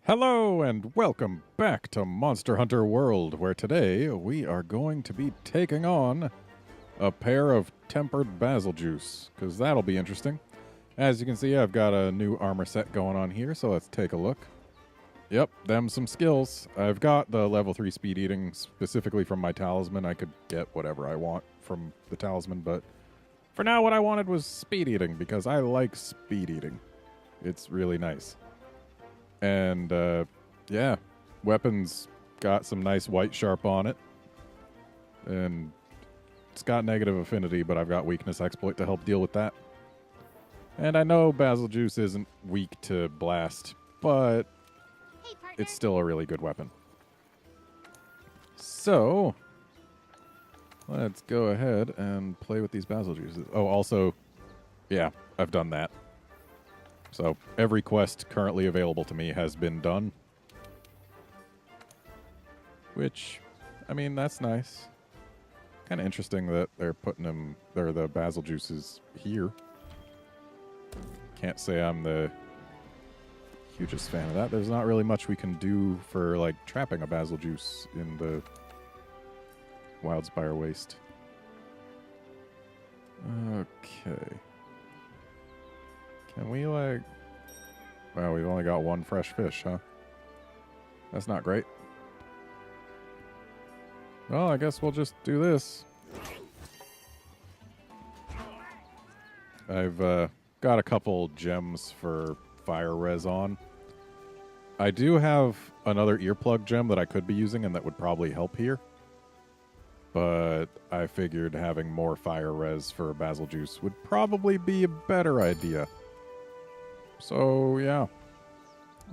Hello and welcome back to Monster Hunter World, where today we are going to be taking on a pair of tempered basil juice, because that'll be interesting. As you can see, I've got a new armor set going on here, so let's take a look. Yep, them some skills. I've got the level 3 speed eating specifically from my talisman. I could get whatever I want from the talisman, but for now what I wanted was speed eating, because I like speed eating. It's really nice. And, yeah, weapons got some nice white sharp on it. And it's got negative affinity, but I've got weakness exploit to help deal with that. And I know basil juice isn't weak to blast, but it's still a really good weapon. So, let's go ahead and play with these basil juices. Oh, also, yeah, I've done that. So, every quest currently available to me has been done. Which, I mean, that's nice. Kind of interesting that they're putting them, or the basil juices here. Can't say I'm the hugest fan of that. There's not really much we can do for, like, trapping a basil juice in the Wildspire Waste. Okay. Can we, like... Well, we've only got one fresh fish, huh? That's not great. Well, I guess we'll just do this. I've got a couple gems for fire res on. I do have another earplug gem that I could be using and that would probably help here. But I figured having more fire res for basil juice would probably be a better idea. So, yeah.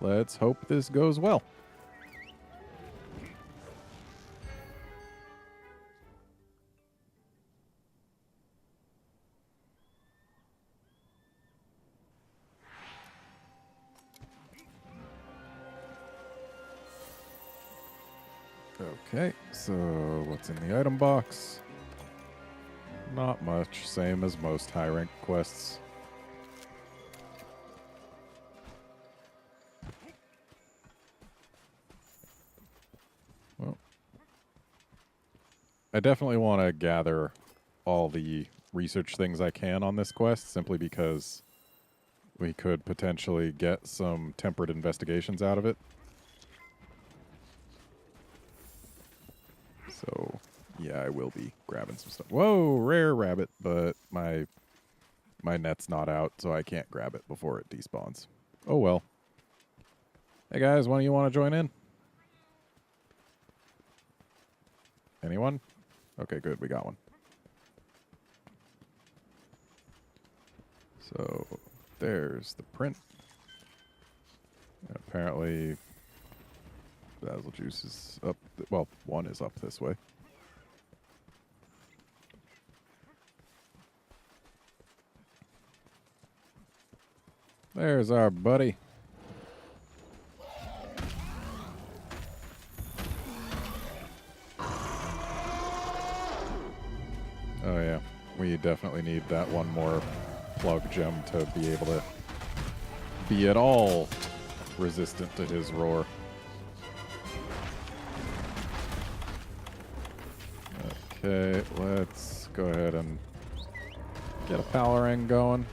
Let's hope this goes well. Okay, so what's in the item box? Not much, same as most high rank quests. Well, I definitely want to gather all the research things I can on this quest, simply because we could potentially get some tempered investigations out of it. So, yeah, I will be grabbing some stuff. Whoa, rare rabbit, but my net's not out, so I can't grab it before it despawns. Oh well. Hey guys, one of you want to join in? Anyone? Okay, good, we got one. So, there's the print. And apparently, basil juice is up. Well, one is up this way. There's our buddy. Oh yeah, we definitely need that one more plug gem to be able to be at all resistant to his roar. Okay, let's go ahead and get a Palarang going.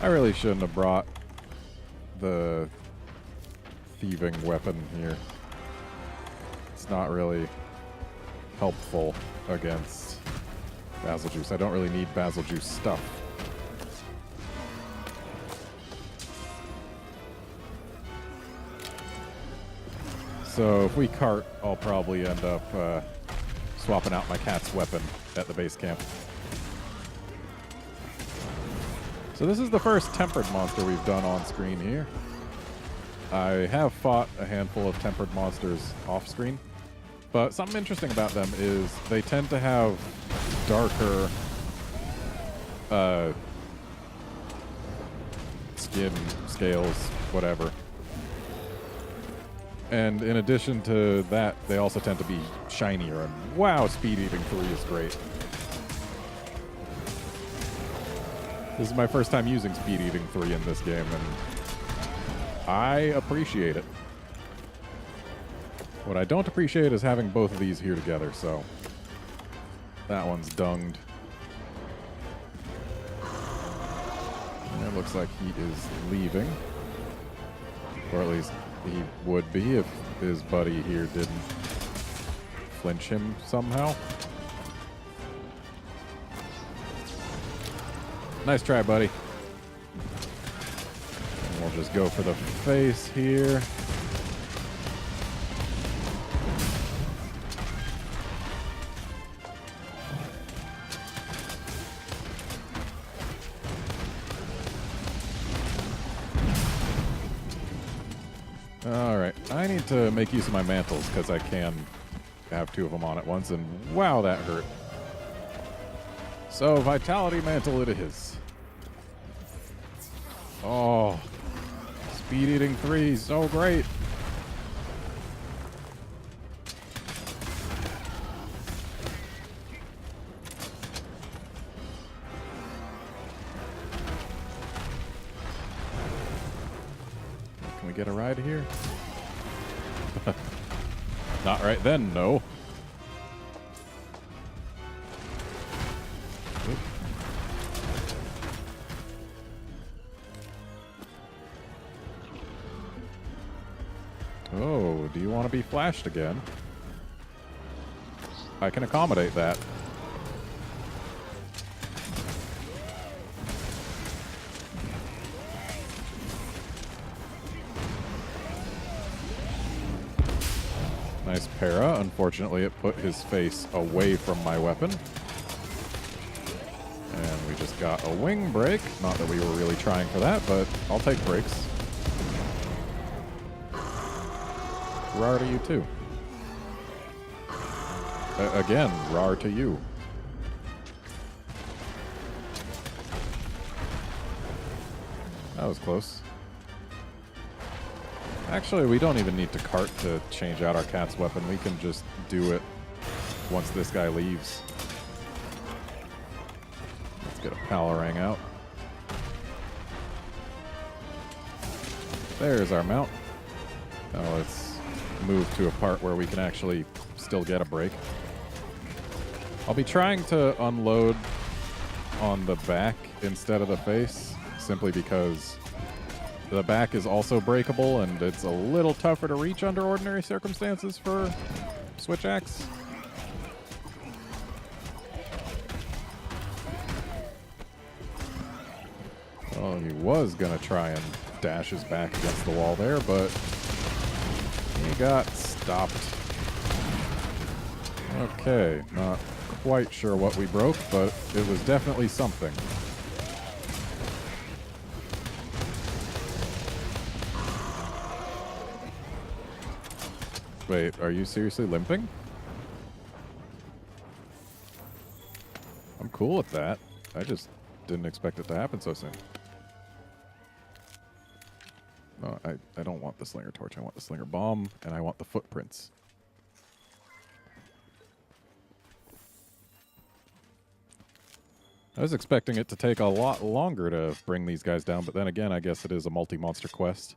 I really shouldn't have brought the thieving weapon here. It's not really helpful against basil juice. I don't really need basil juice stuff. So if we cart, I'll probably end up swapping out my cat's weapon at the base camp. So this is the first tempered monster we've done on screen here. I have fought a handful of tempered monsters off screen, but something interesting about them is they tend to have darker skin, scales, whatever. And in addition to that, they also tend to be shinier. And wow, speed eating 3 is great. This is my first time using speed eating 3 in this game, and I appreciate it. What I don't appreciate is having both of these here together, so that one's dunged. And it looks like he is leaving. Or at least he would be if his buddy here didn't flinch him somehow. Nice try, buddy. And we'll just go for the face here. Alright, I need to make use of my mantles because I can have two of them on at once, and wow, that hurt. So, Vitality Mantle it is. Oh, Speed Eating 3, so great. Can we get a ride here? Not right then, no. Oop. Oh, do you want to be flashed again? I can accommodate that. Nice para. Unfortunately, it put his face away from my weapon. And we just got a wing break. Not that we were really trying for that, but I'll take breaks. Rar to you, too. Again, rar to you. That was close. Actually, we don't even need to cart to change out our cat's weapon. We can just do it once this guy leaves. Let's get a Palarang out. There's our mount. Now let's move to a part where we can actually still get a break. I'll be trying to unload on the back instead of the face, simply because the back is also breakable, and it's a little tougher to reach under ordinary circumstances for Switch Axe. Well, he was going to try and dash his back against the wall there, but he got stopped. Okay, not quite sure what we broke, but it was definitely something. Wait, are you seriously limping? I'm cool with that. I just didn't expect it to happen so soon. No, I don't want the Slinger Torch. I want the Slinger Bomb, and I want the footprints. I was expecting it to take a lot longer to bring these guys down, but then again, I guess it is a multi-monster quest.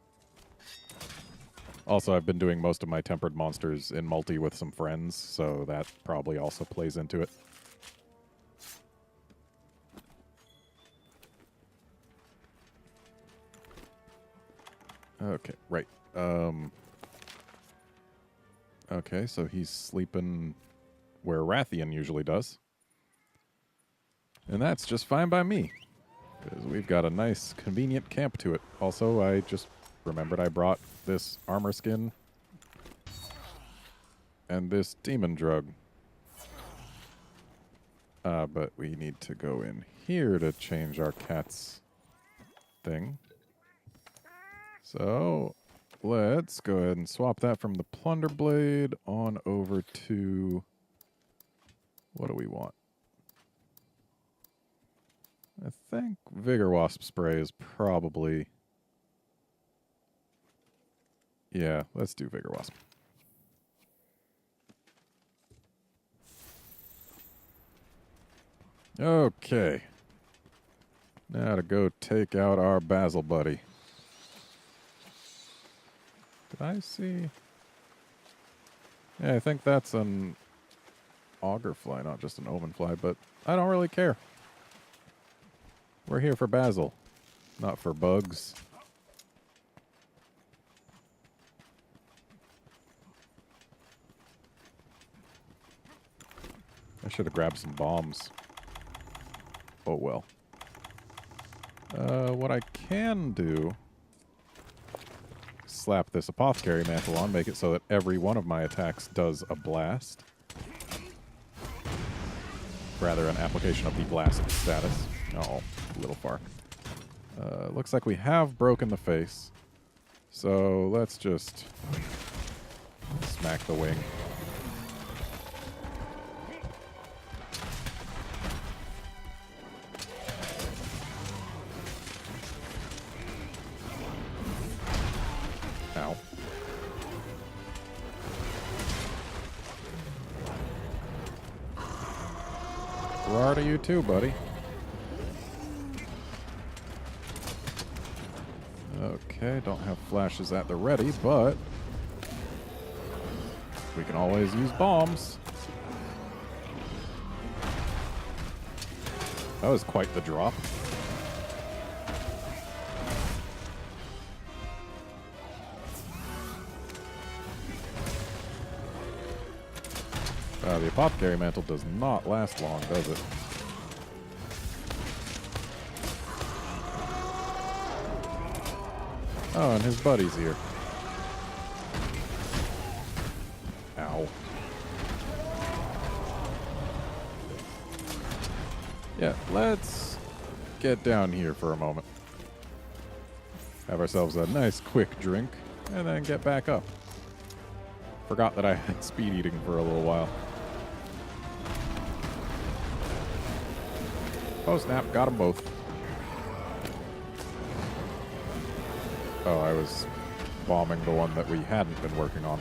Also, I've been doing most of my tempered monsters in multi with some friends, so that probably also plays into it. Okay, right. Okay, so he's sleeping where Rathian usually does. And that's just fine by me, because we've got a nice, convenient camp to it. Also, I just remembered I brought this armor skin and this demon drug. But we need to go in here to change our cat's thing. So let's go ahead and swap that from the Plunder Blade on over to... what do we want? I think Vigor Wasp Spray is probably... yeah, let's do Vigor Wasp. Okay. Now to go take out our Basil buddy. Did I see? Yeah, I think that's an auger fly, not just an omen fly, but I don't really care. We're here for Basil, not for bugs. I should have grabbed some bombs. Oh well. What I can do, slap this apothecary mantle on, make it so that every one of my attacks does a blast. Rather, an application of the blast status. Oh, a little far. Looks like we have broken the face. So let's just smack the wing. Ow. Where are you too, buddy? Okay, don't have flashes at the ready, but we can always use bombs. That was quite the drop. The apothecary mantle does not last long, does it? Oh, and his buddy's here. Ow. Yeah, let's get down here for a moment. Have ourselves a nice quick drink, and then get back up. Forgot that I had speed eating for a little while. Oh snap, got them both. Oh, I was bombing the one that we hadn't been working on.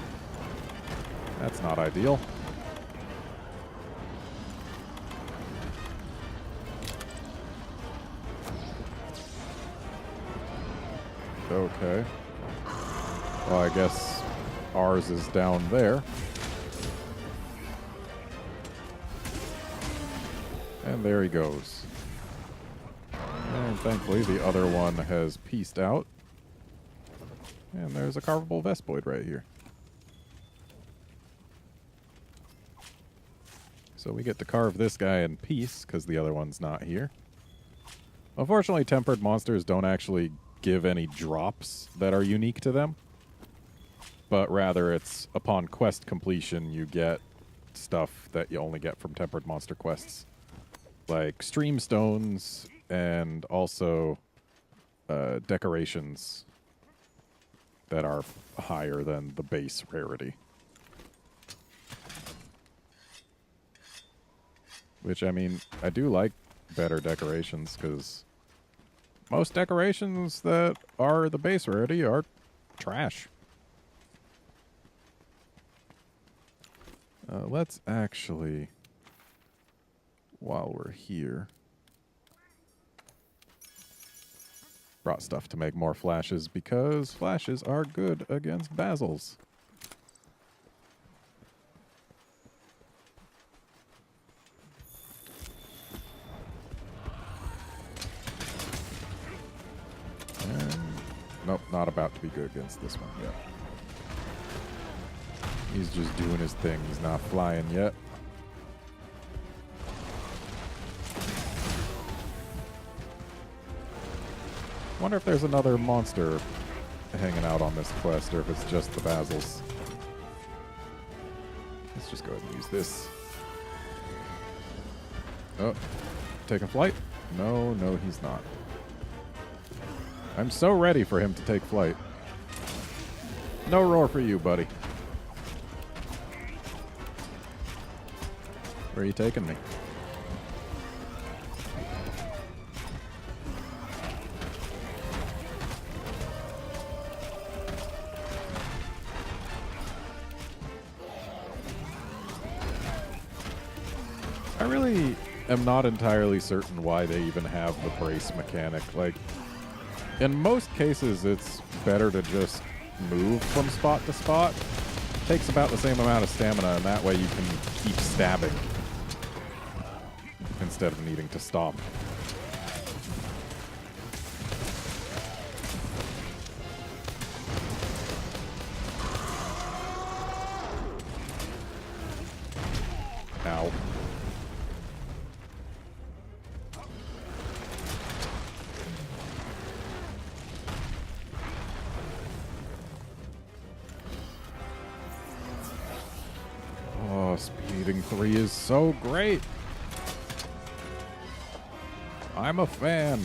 That's not ideal. Okay. Well, I guess ours is down there. And there he goes. And thankfully the other one has pieced out. And there's a carvable Vespoid right here. So we get to carve this guy in peace, because the other one's not here. Unfortunately, tempered monsters don't actually give any drops that are unique to them. But rather, it's upon quest completion, you get stuff that you only get from tempered monster quests. Like stream stones and also decorations that are higher than the base rarity. Which, I mean, I do like better decorations, because most decorations that are the base rarity are trash. Let's actually, while we're here, brought stuff to make more flashes, because flashes are good against basils. And nope, not about to be good against this one yet. He's just doing his thing. He's not flying yet. Wonder if there's another monster hanging out on this quest, or if it's just the basils. Let's just go ahead and use this. Oh, taking flight? No, no, he's not. I'm so ready for him to take flight. No roar for you, buddy. Where are you taking me? I really am not entirely certain why they even have the brace mechanic. Like, in most cases, it's better to just move from spot to spot. Takes about the same amount of stamina, and that way you can keep stabbing instead of needing to stop. Ow. Oh, Speeding 3 is so great. I'm a fan.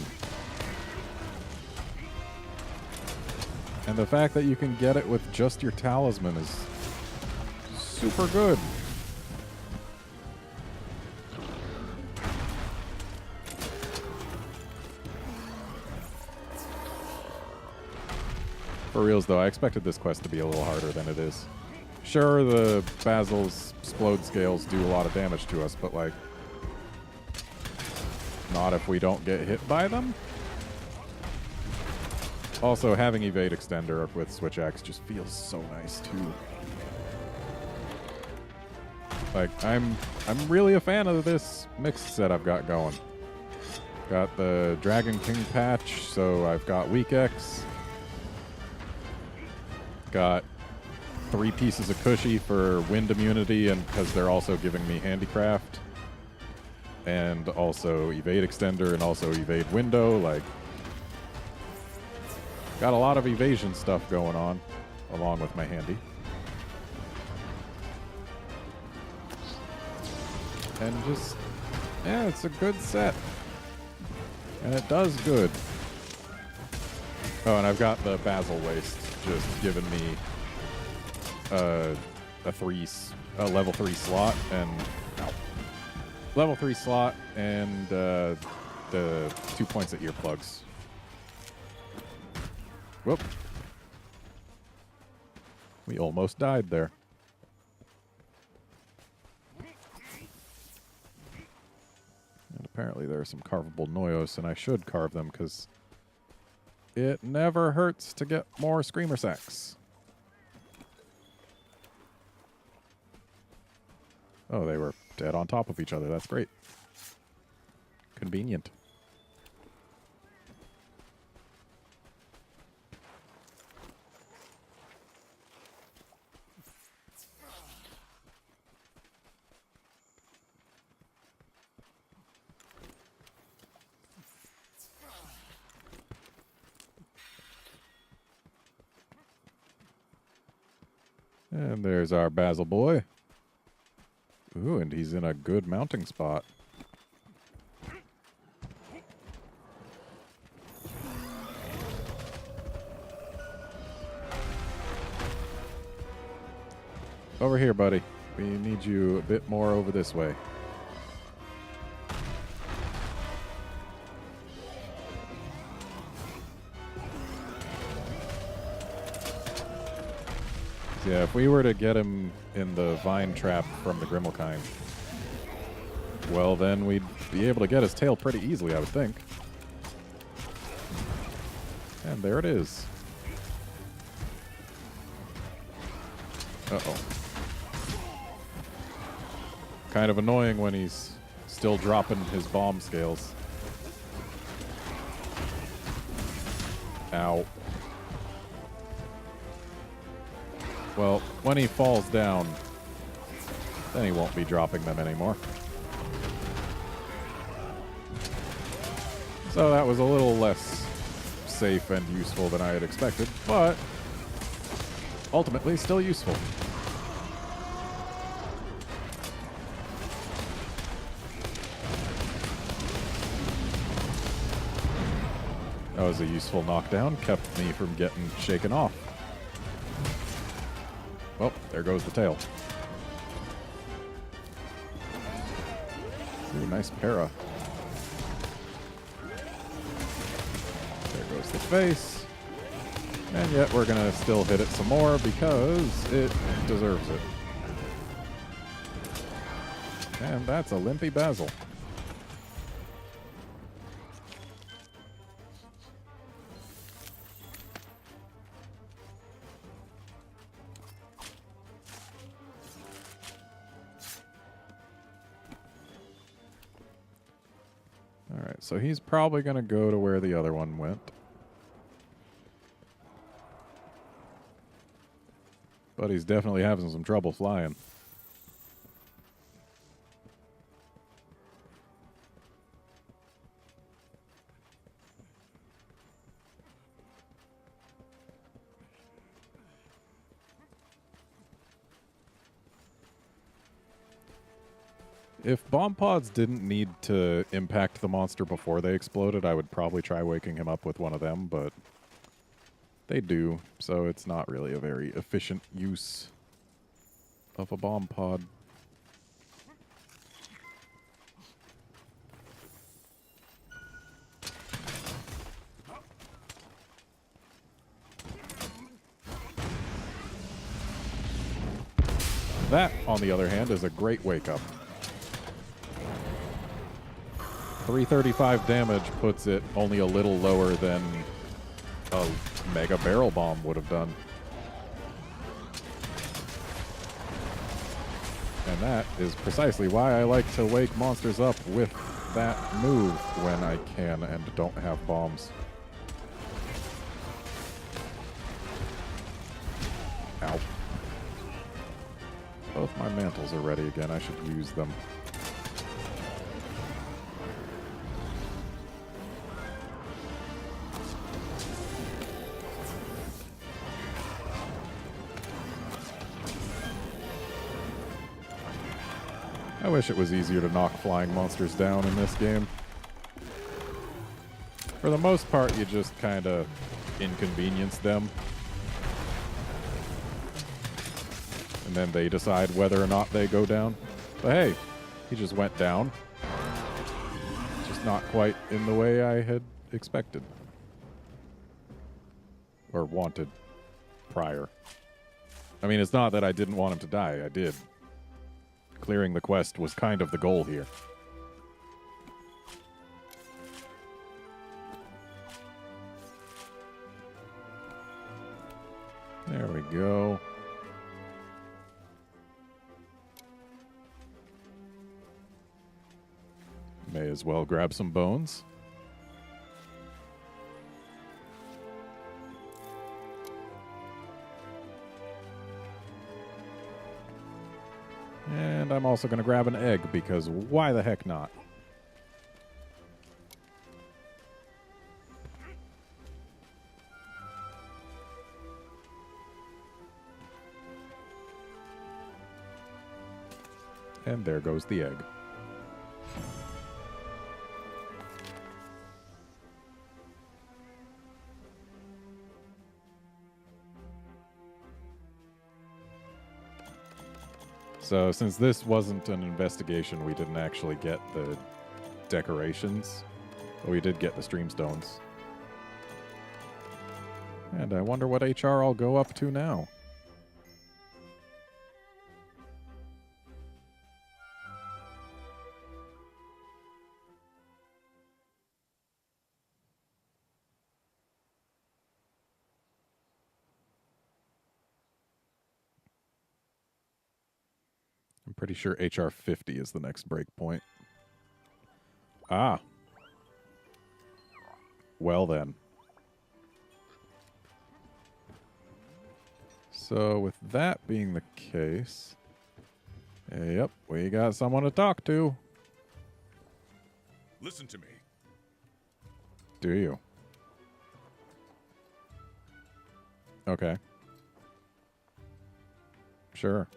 And the fact that you can get it with just your talisman is super good. For reals, though, I expected this quest to be a little harder than it is. Sure, the Basil's explode scales do a lot of damage to us, but, like, not if we don't get hit by them. Also, having evade extender with Switch Axe just feels so nice, too. Like, I'm really a fan of this mixed set I've got going. Got the Dragon King patch, so I've got Weak X. Got 3 pieces of cushy for wind immunity, and because they're also giving me handicraft, and also evade extender, and also evade window. Like, got a lot of evasion stuff going on, along with my handy. And just, yeah, it's a good set, and it does good. Oh, and I've got the Basil Waste just giving me a level 3 slot and level 3 slot and the 2 points at earplugs. Whoop. We almost died there. And apparently there are some carvable Noyos, and I should carve them because it never hurts to get more Screamer Sacks. Oh, they were dead on top of each other. That's great. Convenient. And there's our Basil boy. Ooh, and he's in a good mounting spot. Over here, buddy. We need you a bit more over this way. Yeah, if we were to get him in the vine trap from the Grimmelkind, well, then we'd be able to get his tail pretty easily, I would think. And there it is. Uh-oh. Kind of annoying when he's still dropping his bomb scales. Ow. Well, when he falls down, then he won't be dropping them anymore. So that was a little less safe and useful than I had expected, but ultimately still useful. That was a useful knockdown, kept me from getting shaken off. Well, there goes the tail. Ooh, nice para. There goes the face. And yet we're going to still hit it some more because it deserves it. And that's a limpy Basil. So he's probably going to go to where the other one went. But he's definitely having some trouble flying. If bomb pods didn't need to impact the monster before they exploded, I would probably try waking him up with one of them, but they do, so it's not really a very efficient use of a bomb pod. That, on the other hand, is a great wake-up. 335 damage puts it only a little lower than a mega barrel bomb would have done. And that is precisely why I like to wake monsters up with that move when I can and don't have bombs. Ow. Both my mantles are ready again. I should use them. I wish it was easier to knock flying monsters down in this game. For the most part, you just kind of inconvenience them. And then they decide whether or not they go down. But hey, he just went down. Just not quite in the way I had expected. Or wanted prior. I mean, it's not that I didn't want him to die. I did. Clearing the quest was kind of the goal here. There we go. May as well grab some bones. And I'm also going to grab an egg, because why the heck not? And there goes the egg. So since this wasn't an investigation, we didn't actually get the decorations, but we did get the streamstones. And I wonder what HR I'll go up to now. I'm pretty sure HR 50 is the next breakpoint. Ah. Well then. So with that being the case, yep, we got someone to talk to. Listen to me. Do you? Okay. Sure.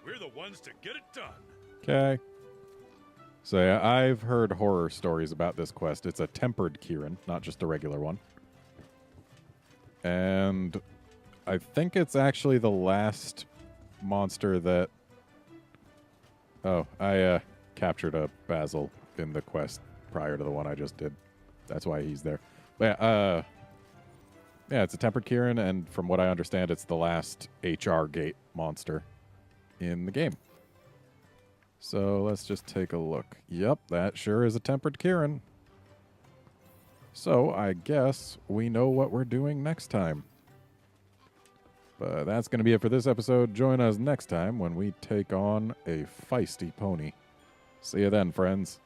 We're the ones to get it done. Okay. So yeah, I've heard horror stories about this quest. It's a tempered Kieran, not just a regular one. And I think it's actually the last monster that... Oh, I captured a Basil in the quest prior to the one I just did. That's why he's there. But yeah, it's a tempered Kieran, and from what I understand, it's the last HR gate monster in the game. So let's just take a look. Yep, that sure is a tempered Kieran. So I guess we know what we're doing next time. But that's going to be it for this episode. Join us next time when we take on a feisty pony. See you then, friends.